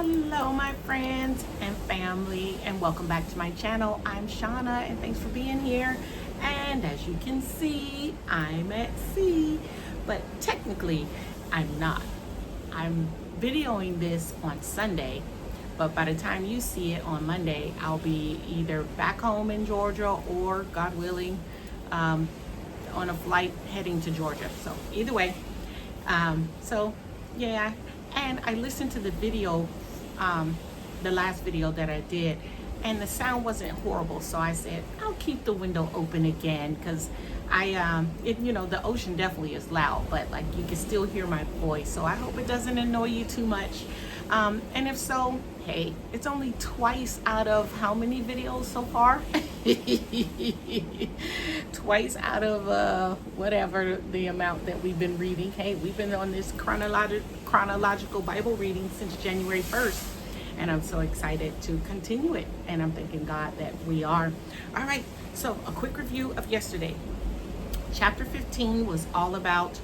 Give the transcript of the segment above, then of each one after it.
Hello my friends and family, and welcome back to my channel. I'm Shauna and thanks for being here. And as you can see, I'm at sea, but technically I'm not. I'm videoing this on Sunday, but by the time you see it on Monday, I'll be either back home in Georgia or, God willing, on a flight heading to Georgia. So either way, yeah. And I listened to the video, the last video that I did, and the sound wasn't horrible. So I said, I'll keep the window open again, because the ocean definitely is loud, but like you can still hear my voice. So I hope it doesn't annoy you too much. And if so, hey, it's only twice out of how many videos so far? Twice out of whatever the amount that we've been reading. Hey, we've been on this chronological Bible reading since January 1st. And I'm so excited to continue it. And I'm thanking God that we are. All right, so a quick review of yesterday. Chapter 15 was all about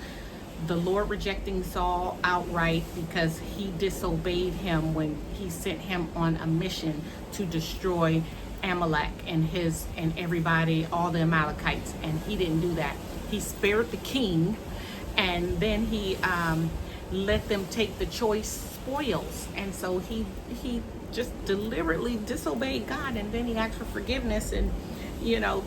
the Lord rejecting Saul outright because he disobeyed him when he sent him on a mission to destroy Amalek and everybody, all the Amalekites, and he didn't do that. He spared the king, and then he let them take the choice spoils, and so he just deliberately disobeyed God, and then he asked for forgiveness. And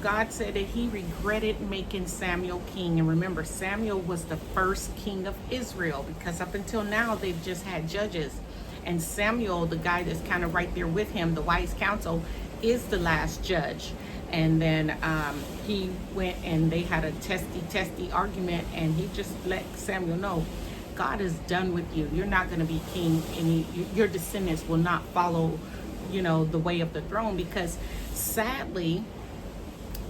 God said that he regretted making Samuel king. And remember, Samuel was the first king of Israel, because up until now they've just had judges. And Samuel, the guy that's kind of right there with him, the wise counsel, is the last judge. And then he went and they had a testy argument, and he just let Samuel know, God is done with you. You're not going to be king, and your descendants will not follow, the way of the throne, because sadly,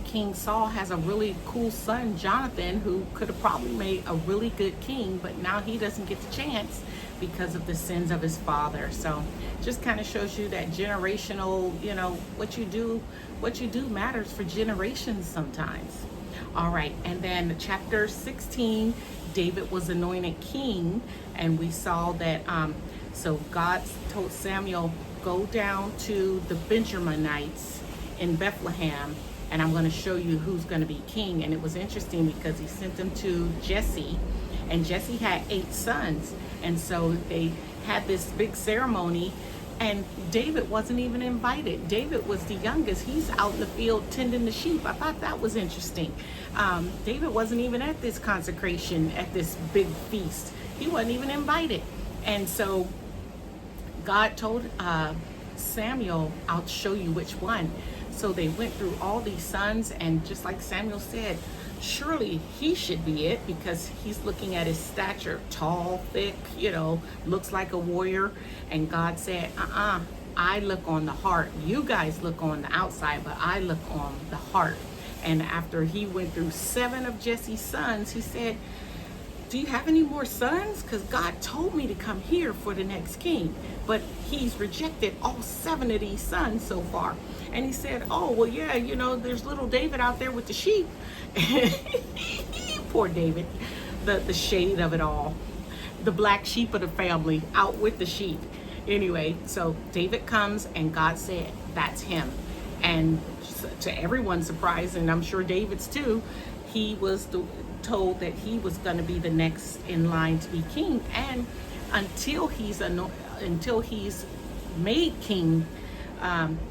King Saul has a really cool son, Jonathan, who could have probably made a really good king, but now he doesn't get the chance because of the sins of his father. So just kind of shows you that generational, what you do matters for generations sometimes. All right, and then chapter 16, David was anointed king, and we saw that so God told Samuel, go down to the Benjaminites in Bethlehem, and I'm going to show you who's going to be king. And it was interesting because he sent them to Jesse, and Jesse had 8 sons, and so they had this big ceremony, and David wasn't even invited. David was the youngest. He's out in the field tending the sheep. I thought that was interesting. David wasn't even at this consecration, at this big feast. He wasn't even invited. And so God told Samuel, I'll show you which one. So they went through all these sons, and just like Samuel said, surely he should be it, because he's looking at his stature, tall, thick, looks like a warrior. And God said, I look on the heart. You guys look on the outside, but I look on the heart. And after he went through 7 of Jesse's sons, he said, do you have any more sons? Because God told me to come here for the next king, but he's rejected all 7 of these sons so far. And he said, oh, well, yeah, there's little David out there with the sheep. Poor David, the shade of it all, the black sheep of the family, out with the sheep. Anyway, so David comes, and God said, that's him. And to everyone's surprise, and I'm sure David's too, he was told that he was going to be the next in line to be king. And until he's made king,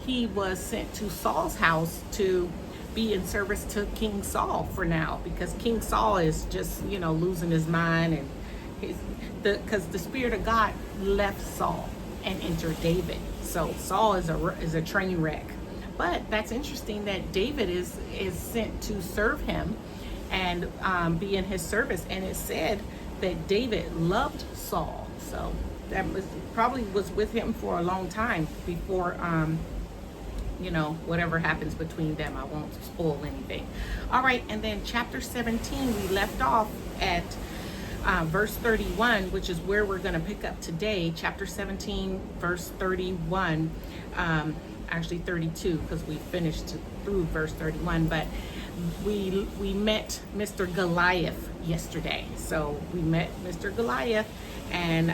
he was sent to Saul's house to be in service to King Saul for now, because King Saul is just losing his mind, and because the Spirit of God left Saul and entered David. So Saul is a train wreck. But that's interesting that David is sent to serve him and be in his service. And it said that David loved Saul. So that probably was with him for a long time before, whatever happens between them. I won't spoil anything. All right, and then chapter 17, we left off at verse 31, which is where we're going to pick up today. Chapter 17, verse 31. Actually 32, because we finished through verse 31, but we met Mr. Goliath yesterday. So we met Mr. Goliath, And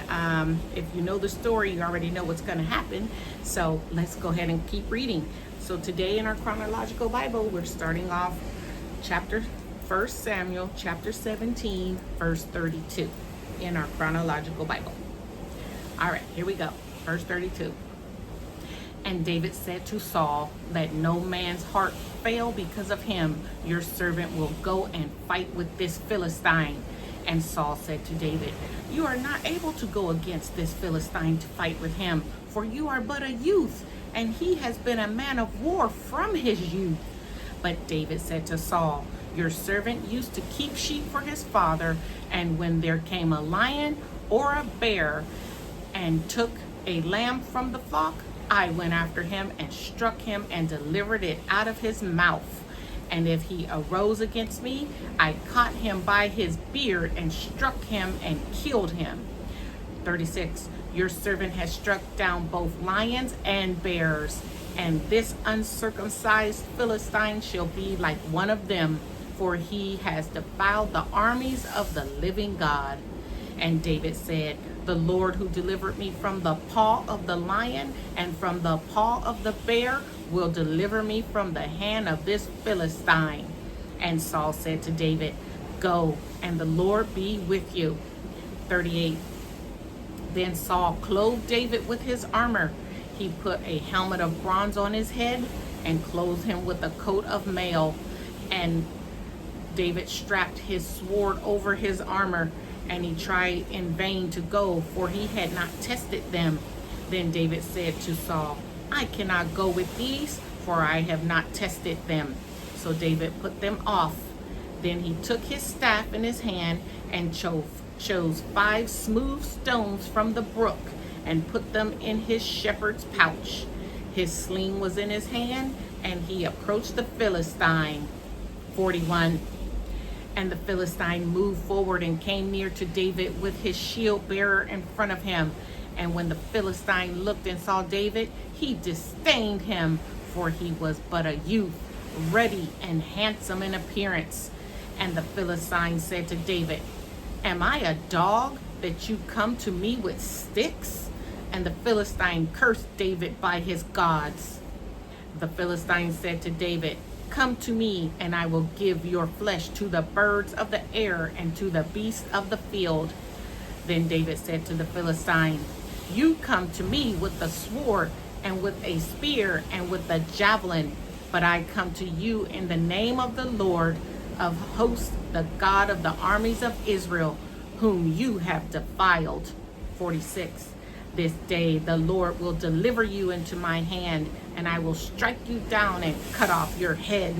if you know the story, you already know what's going to happen. So let's go ahead and keep reading. So today in our chronological Bible, we're starting off chapter 1 Samuel, chapter 17, verse 32 in our chronological Bible. All right, here we go. Verse 32. And David said to Saul, let no man's heart fail because of him. Your servant will go and fight with this Philistine. And Saul said to David, you are not able to go against this Philistine to fight with him, for you are but a youth, and he has been a man of war from his youth. But David said to Saul, your servant used to keep sheep for his father, and when there came a lion or a bear and took a lamb from the flock, I went after him and struck him and delivered it out of his mouth. And if he arose against me, I caught him by his beard and struck him and killed him. 36. Your servant has struck down both lions and bears, and this uncircumcised Philistine shall be like one of them, for he has defiled the armies of the living God. And David said, the Lord who delivered me from the paw of the lion and from the paw of the bear will deliver me from the hand of this Philistine. And Saul said to David, go, and the Lord be with you. 38. Then Saul clothed David with his armor. He put a helmet of bronze on his head and clothed him with a coat of mail. And David strapped his sword over his armor, and he tried in vain to go, for he had not tested them. Then David said to Saul, I cannot go with these, for I have not tested them. So David put them off. Then he took his staff in his hand and chose 5 smooth stones from the brook and put them in his shepherd's pouch. His sling was in his hand, and he approached the Philistine. 41. And the Philistine moved forward and came near to David with his shield bearer in front of him. And when the Philistine looked and saw David, he disdained him, for he was but a youth, ruddy and handsome in appearance. And the Philistine said to David, am I a dog that you come to me with sticks? And the Philistine cursed David by his gods. The Philistine said to David, come to me, and I will give your flesh to the birds of the air and to the beasts of the field. Then David said to the Philistine, you come to me with the sword and with a spear and with the javelin, but I come to you in the name of the Lord of hosts, the God of the armies of Israel, whom you have defiled. 46. This day the Lord will deliver you into my hand, and I will strike you down and cut off your head.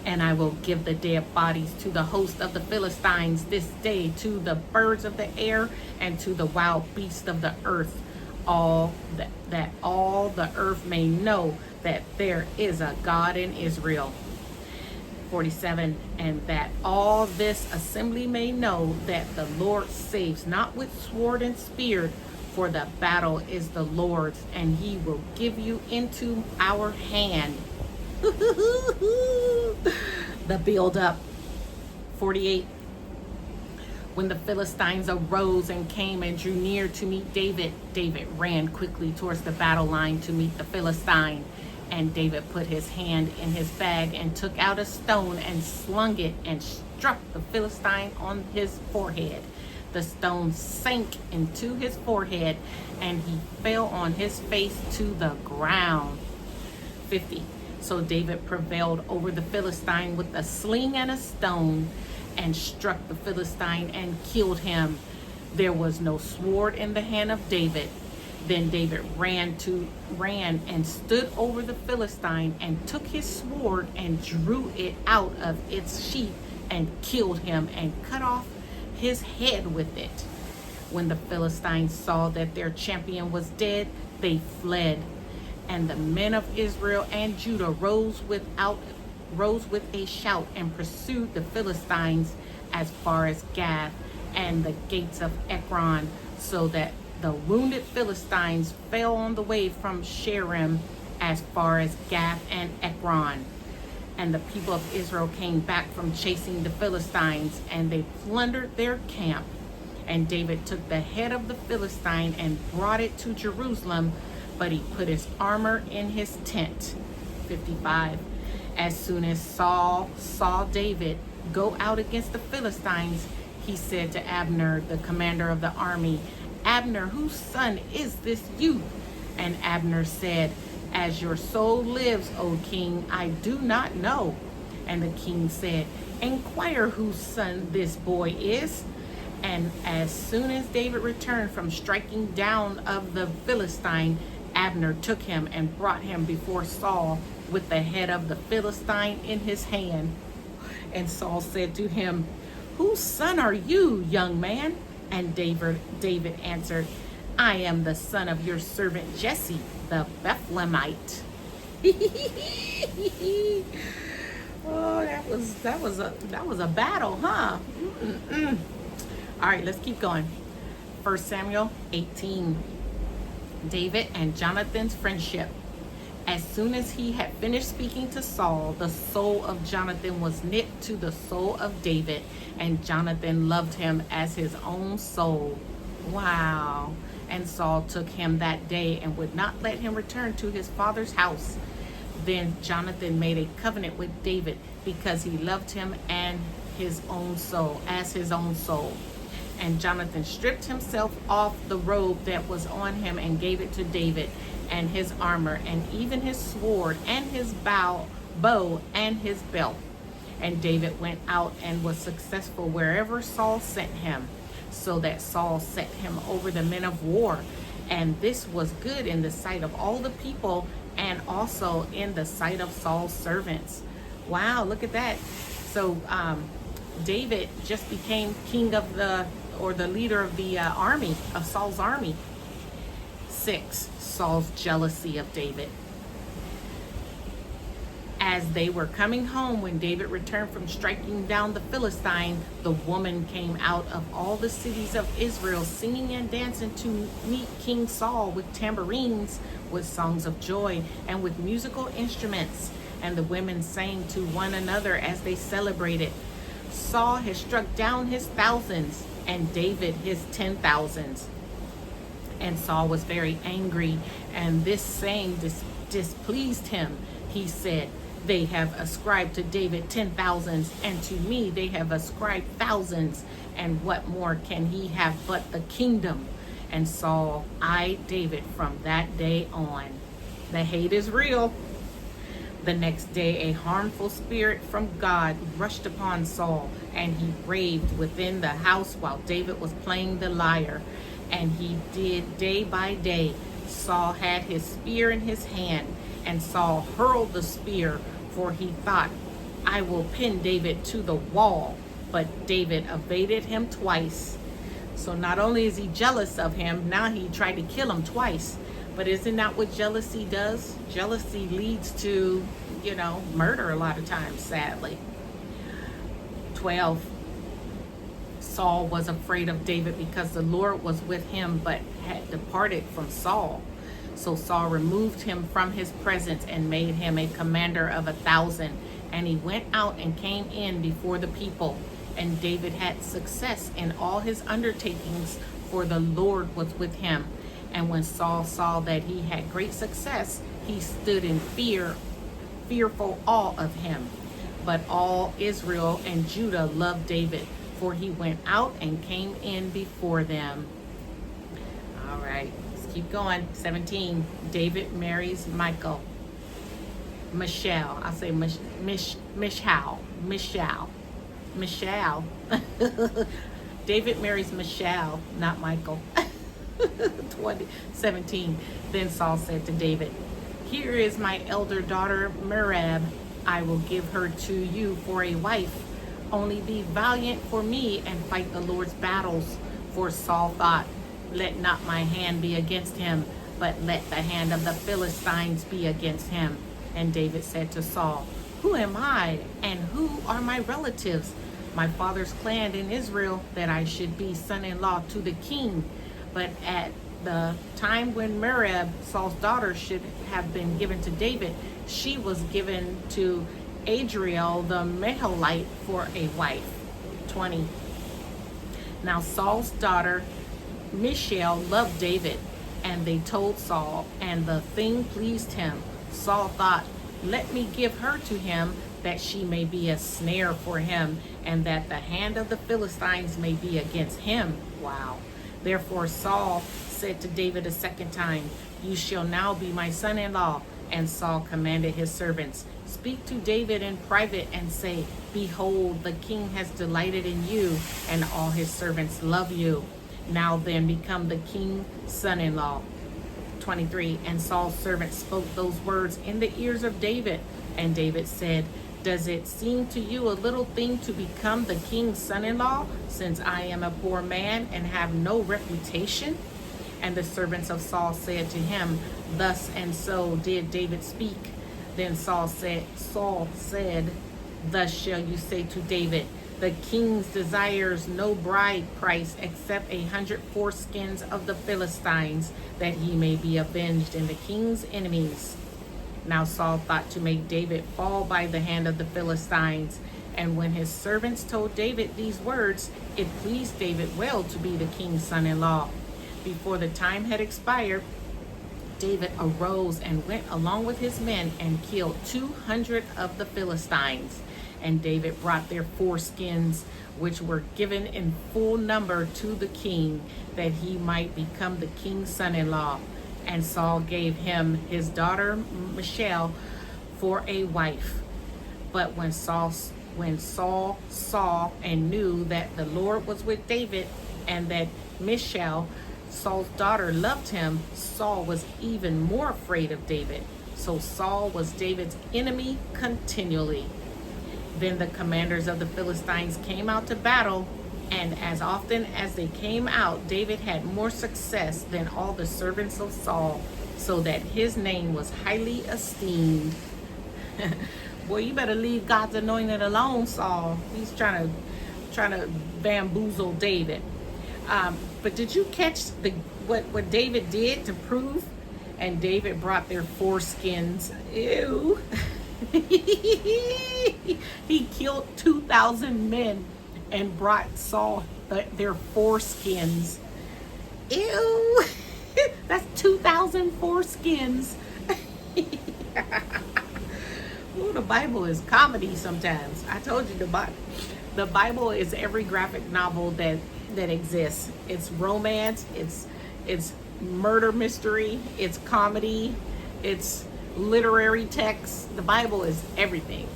And I will give the dead bodies to the host of the Philistines this day, to the birds of the air and to the wild beasts of the earth, that all the earth may know that there is a God in Israel. 47. And that all this assembly may know that the Lord saves not with sword and spear, for the battle is the Lord's, and he will give you into our hand. The build up. 48. When the Philistines arose and came and drew near to meet David, David ran quickly towards the battle line to meet the Philistine. And David put his hand in his bag and took out a stone and slung it and struck the Philistine on his forehead. The stone sank into his forehead, and he fell on his face to the ground. 50. So David prevailed over the Philistine with a sling and a stone, and struck the Philistine and killed him. There was no sword in the hand of David. Then David ran and stood over the Philistine and took his sword and drew it out of its sheath and killed him and cut off his head with it. When the Philistines saw that their champion was dead, they fled. And the men of Israel and Judah rose with a shout and pursued the Philistines as far as Gath and the gates of Ekron, so that the wounded Philistines fell on the way from Shaaraim as far as Gath and Ekron. And the people of Israel came back from chasing the Philistines, and they plundered their camp. And David took the head of the Philistine and brought it to Jerusalem, but he put his armor in his tent. 55. As soon as Saul saw David go out against the Philistines, he said to Abner, the commander of the army, Abner, whose son is this youth? And Abner said, As your soul lives, O king, I do not know. And the king said, Inquire whose son this boy is. And as soon as David returned from striking down of the Philistine, Abner took him and brought him before Saul with the head of the Philistine in his hand. And Saul said to him, Whose son are you, young man? And David answered, I am the son of your servant Jesse, the Bethlehemite. Oh, that was a battle, huh? Mm-mm-mm. All right, let's keep going. 1 Samuel 18. David and Jonathan's friendship. As soon as he had finished speaking to Saul, the soul of Jonathan was knit to the soul of David, and Jonathan loved him as his own soul. Wow. And Saul took him that day and would not let him return to his father's house. Then Jonathan made a covenant with David because he loved him and his own soul, as his own soul. And Jonathan stripped himself off the robe that was on him and gave it to David, and his armor, and even his sword, and his bow and his belt. And David went out and was successful wherever Saul sent him, so that Saul set him over the men of war. And this was good in the sight of all the people, and also in the sight of Saul's servants. Wow, look at that. So David just became king of the leader of the army, of Saul's army. 6. Saul's jealousy of David. As they were coming home, when David returned from striking down the Philistine, the woman came out of all the cities of Israel, singing and dancing to meet King Saul with tambourines, with songs of joy, and with musical instruments. And the women sang to one another as they celebrated. Saul has struck down his thousands, and David his 10,000s. And Saul was very angry, and this saying displeased him. He said, They have ascribed to David 10,000s, and to me they have ascribed thousands. And what more can he have but the kingdom? And Saul eyed David from that day on. The hate is real. The next day, a harmful spirit from God rushed upon Saul, and he raved within the house while David was playing the lyre. And he did day by day. Saul had his spear in his hand, and Saul hurled the spear, for he thought, I will pin David to the wall. But David evaded him twice. So not only is he jealous of him, now he tried to kill him twice. But isn't that what jealousy does? Jealousy leads to, murder a lot of times, sadly. 12. Saul was afraid of David because the Lord was with him, but had departed from Saul. So Saul removed him from his presence and made him a commander of 1,000. And he went out and came in before the people. And David had success in all his undertakings, for the Lord was with him. And when Saul saw that he had great success, he stood in fearful awe of him. But all Israel and Judah loved David, for he went out and came in before them. All right, let's keep going. 17. David marries Michal. Michelle. I say Michal. David marries Michal, not Michael. 17. Then Saul said to David, Here is my elder daughter Merab. I will give her to you for a wife. Only be valiant for me and fight the Lord's battles. For Saul thought, Let not my hand be against him, but let the hand of the Philistines be against him. And David said to Saul, Who am I, and who are my relatives? My father's clan in Israel, that I should be son-in-law to the king. But at the time when Merab, Saul's daughter, should have been given to David, she was given to Adriel the Meholite for a wife. 20. Now Saul's daughter Michal loved David, and they told Saul, and the thing pleased him. Saul thought, let me give her to him, that she may be a snare for him, and that the hand of the Philistines may be against him. Wow. Therefore Saul said to David a second time, you shall now be my son-in-law. And Saul commanded his servants, speak to David in private and say, behold, the king has delighted in you, and all his servants love you. Now then, become the king's son-in-law. 23. And Saul's servants spoke those words in the ears of David. And David said, does it seem to you a little thing to become the king's son-in-law, since I am a poor man and have no reputation? And the servants of Saul said to him, thus and so did David speak. Then Saul said, thus shall you say to David, the king desires no bride price except 100 foreskins of the Philistines, that he may be avenged in the king's enemies. Now Saul thought to make David fall by the hand of the Philistines. And when his servants told David these words, it pleased David well to be the king's son-in-law. Before the time had expired, David arose and went along with his men and killed 200 of the Philistines. And David brought their foreskins, which were given in full number to the king, that he might become the king's son-in-law. And Saul gave him his daughter Michal for a wife. But when Saul saw and knew that the Lord was with David, and that Michal, Saul's daughter, loved him, Saul was even more afraid of David. So Saul was David's enemy continually. Then the commanders of the Philistines came out to battle, and as often as they came out, David had more success than all the servants of Saul, so that his name was highly esteemed. Boy, you better leave God's anointed alone, Saul. He's trying to bamboozle David. But did you catch what David did to prove? And David brought their foreskins. Ew. He killed 2,000 men and brought Saul their foreskins. Ew. That's 2,000 foreskins. Ooh, the Bible is comedy sometimes. I told you the Bible is every graphic novel that exists. It's romance, it's murder mystery, it's comedy, it's literary text. The Bible is everything.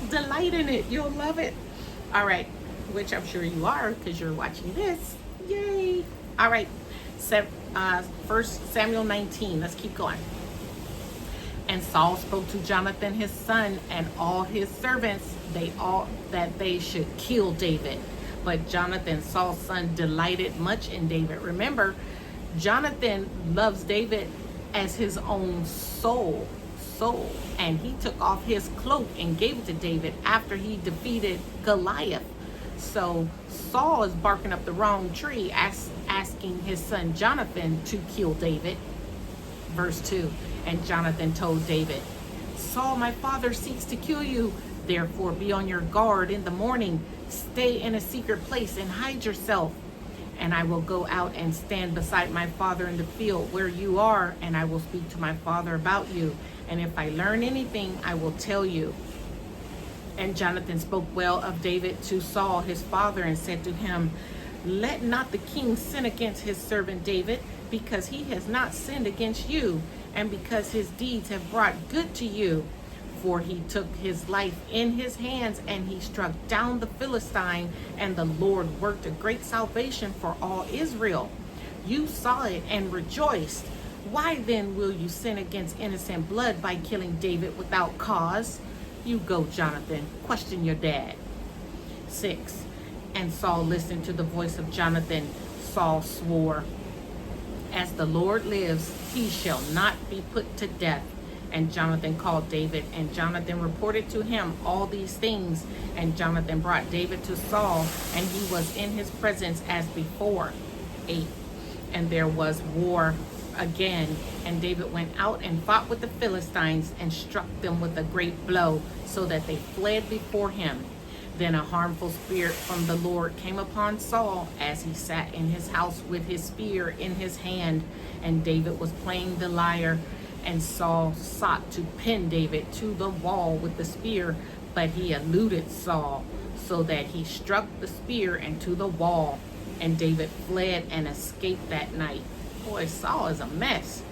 Delight in it. You'll love it. All right, which I'm sure you are because you're watching this. Yay. All right, 1 Samuel 19. Let's keep going. And Saul spoke to Jonathan his son and all his servants, that they should kill David. But Jonathan, Saul's son, delighted much in David. Remember, Jonathan loves David as his own soul. And he took off his cloak and gave it to David after he defeated Goliath. So Saul is barking up the wrong tree, asking his son Jonathan to kill David. Verse 2. And Jonathan told David, Saul, my father, seeks to kill you. Therefore be on your guard in the morning. Stay in a secret place and hide yourself. And I will go out and stand beside my father in the field where you are, and I will speak to my father about you. And if I learn anything, I will tell you. And Jonathan spoke well of David to Saul his father, and said to him, let not the king sin against his servant David, because he has not sinned against you, and because his deeds have brought good to you. For he took his life in his hands, and he struck down the Philistine, and the Lord worked a great salvation for all Israel. You saw it and rejoiced. Why then will you sin against innocent blood by killing David without cause? You go, Jonathan, question your dad. 6. And Saul listened to the voice of Jonathan. Saul swore, as the Lord lives, he shall not be put to death. And Jonathan called David, and Jonathan reported to him all these things. And Jonathan brought David to Saul, and he was in his presence as before. 8. And there was war again, and David went out and fought with the Philistines, and struck them with a great blow, so that they fled before him. Then a harmful spirit from the Lord came upon Saul as he sat in his house with his spear in his hand, and David was playing the lyre. And Saul sought to pin David to the wall with the spear, but he eluded Saul, so that he struck the spear into the wall. And David fled and escaped that night. Boy, Saul is a mess.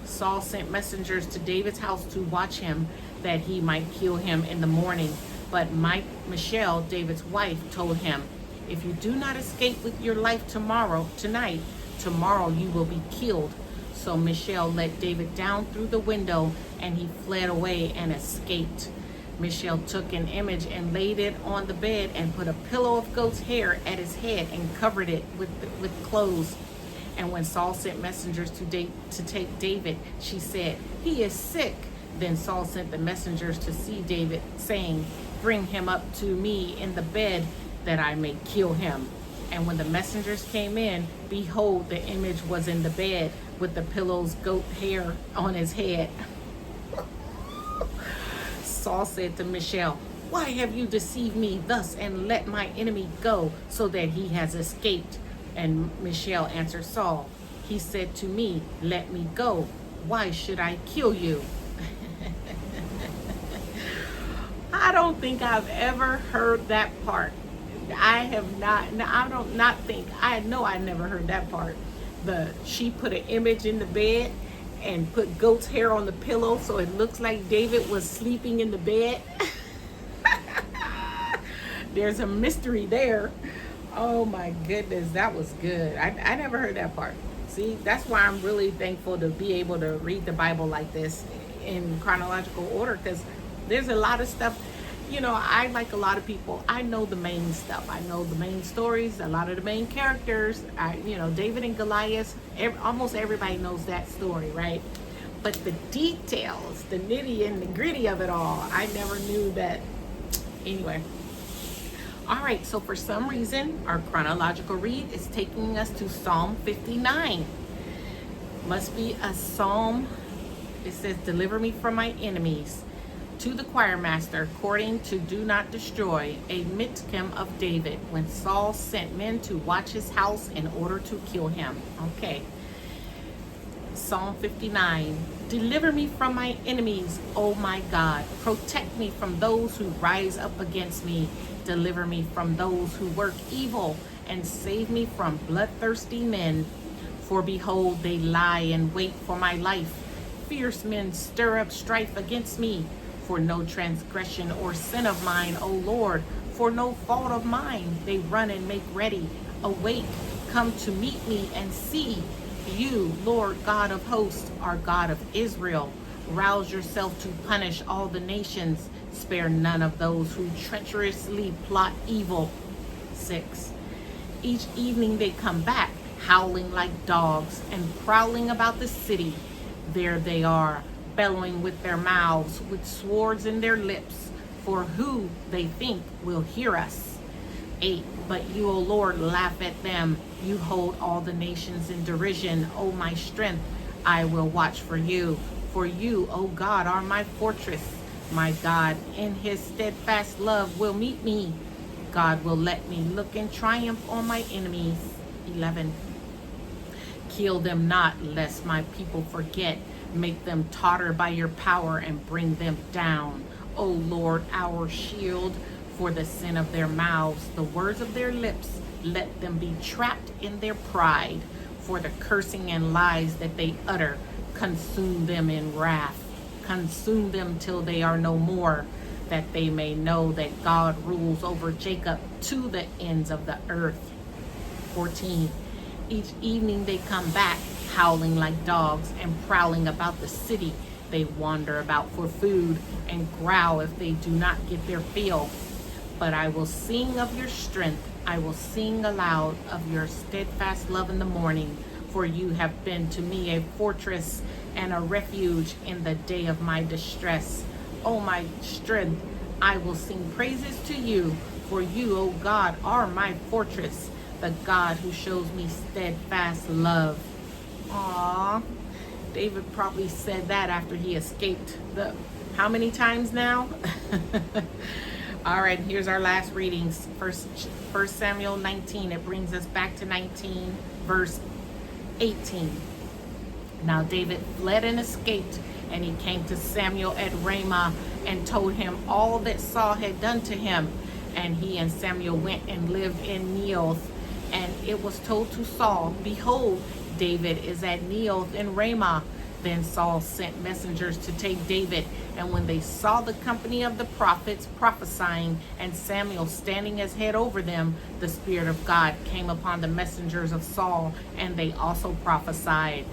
Saul sent messengers to David's house to watch him, that he might kill him in the morning. But Michal, David's wife, told him, "If you do not escape with your life tonight, tomorrow you will be killed." So Michal let David down through the window, and he fled away and escaped. Michal took an image and laid it on the bed, and put a pillow of goat's hair at his head and covered it with clothes. And when Saul sent messengers to take David, she said, "He is sick." Then Saul sent the messengers to see David, saying, "Bring him up to me in the bed, that I may kill him." And when the messengers came in, behold, the image was in the bed, with the pillow's goat hair on his head. Saul said to Michal, "Why have you deceived me thus, and let my enemy go, so that he has escaped?" And Michal answered Saul, "He said to me, 'Let me go. Why should I kill you?'" I don't think I've ever heard that part. I know I never heard that part. She put an image in the bed and put goat's hair on the pillow, so it looks like David was sleeping in the bed. There's a mystery there. Oh my goodness, that was good. I never heard that part. See, that's why I'm really thankful to be able to read the Bible like this in chronological order, because there's a lot of stuff. I, like a lot of people, I know the main stuff. I know the main stories, a lot of the main characters. David and Goliath, almost everybody knows that story, right? But the details, the nitty and the gritty of it all, I never knew that. Anyway. All right, so for some reason, our chronological read is taking us to Psalm 59. Must be a psalm. It says, "Deliver me from my enemies." To the choir master, according to "Do Not Destroy," a mitchem of David, when Saul sent men to watch his house in order to kill him. Okay. Psalm 59. Deliver me from my enemies, O my God. Protect me from those who rise up against me. Deliver me from those who work evil, and save me from bloodthirsty men. For behold, they lie in wait for my life. Fierce men stir up strife against me. For no transgression or sin of mine, O Lord, for no fault of mine, they run and make ready. Awake, come to meet me, and see. You, Lord God of hosts, are God of Israel. Rouse yourself to punish all the nations. Spare none of those who treacherously plot evil. 6. Each evening they come back, howling like dogs, and prowling about the city. There they are, bellowing with their mouths, with swords in their lips, for who, they think, will hear us. 8. But you, O Lord, laugh at them. You hold all the nations in derision. O my strength, I will watch for you. For you, O God, are my fortress. My God, in his steadfast love, will meet me. God will let me look in triumph on my enemies. 11. Kill them not, lest my people forget. Make them totter by your power and bring them down. O Lord, our shield, for the sin of their mouths, the words of their lips, let them be trapped in their pride. For the cursing and lies that they utter, consume them in wrath. Consume them till they are no more, that they may know that God rules over Jacob to the ends of the earth. 14. Each evening they come back, howling like dogs and prowling about the city. They wander about for food and growl if they do not get their fill. But I will sing of your strength. I will sing aloud of your steadfast love in the morning. For you have been to me a fortress and a refuge in the day of my distress. O my strength, I will sing praises to you. For you, O God, are my fortress, the God who shows me steadfast love. Aww. David probably said that after he escaped how many times now? All right, here's our last readings. First Samuel 19. It brings us back to 19, verse 18. Now David fled and escaped, and he came to Samuel at Ramah and told him all that Saul had done to him. And he and Samuel went and lived in Neoth. And it was told to Saul, behold, David is at Neoth in Ramah. Then Saul sent messengers to take David. And when they saw the company of the prophets prophesying and Samuel standing as head over them, the Spirit of God came upon the messengers of Saul, and they also prophesied.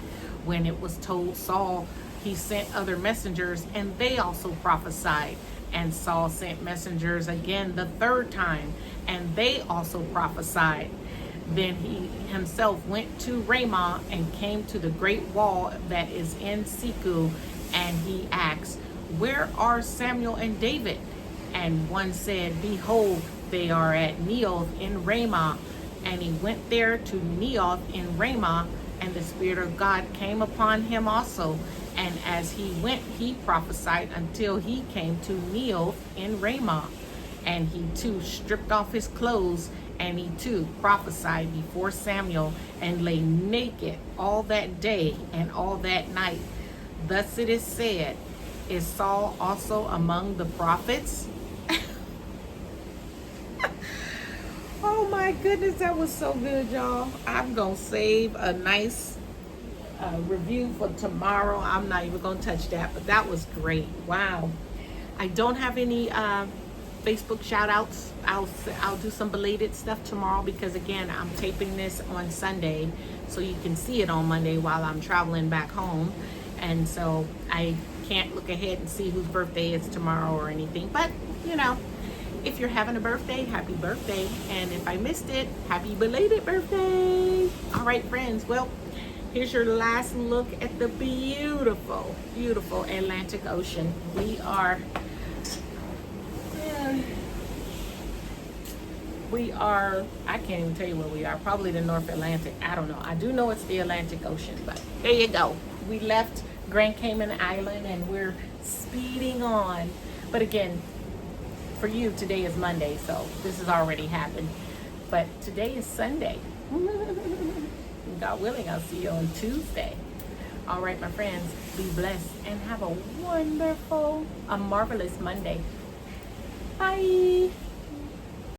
When it was told Saul, he sent other messengers, and they also prophesied. And Saul sent messengers again the third time, and they also prophesied. Then he himself went to Ramah and came to the great wall that is in Siku, and he asked, where are Samuel and David? And one said, behold, they are at Neoth in Ramah. And he went there to Neoth in Ramah, and the Spirit of God came upon him also. And as he went, he prophesied until he came to Neoth in Ramah. And he too stripped off his clothes, and he too prophesied before Samuel, and lay naked all that day and all that night. Thus it is said, is Saul also among the prophets? Oh my goodness, that was so good, y'all. I'm gonna save a nice review for tomorrow. I'm not even gonna touch that, but that was great. Wow. I don't have any Facebook shout outs. I'll do some belated stuff tomorrow, because again, I'm taping this on Sunday, so you can see it on Monday while I'm traveling back home. And so I can't look ahead and see whose birthday is tomorrow or anything. But you know, if you're having a birthday, happy birthday. And if I missed it, happy belated birthday. All right, friends. Well, here's your last look at the beautiful, beautiful Atlantic Ocean. We are, I can't even tell you where we are, probably the North Atlantic. I don't know. I do know it's the Atlantic Ocean, but there you go. We left Grand Cayman Island and we're speeding on. But again, for you, today is Monday, so this has already happened. But today is Sunday. God willing, I'll see you on Tuesday. All right, my friends, be blessed and have a marvelous Monday. Bye.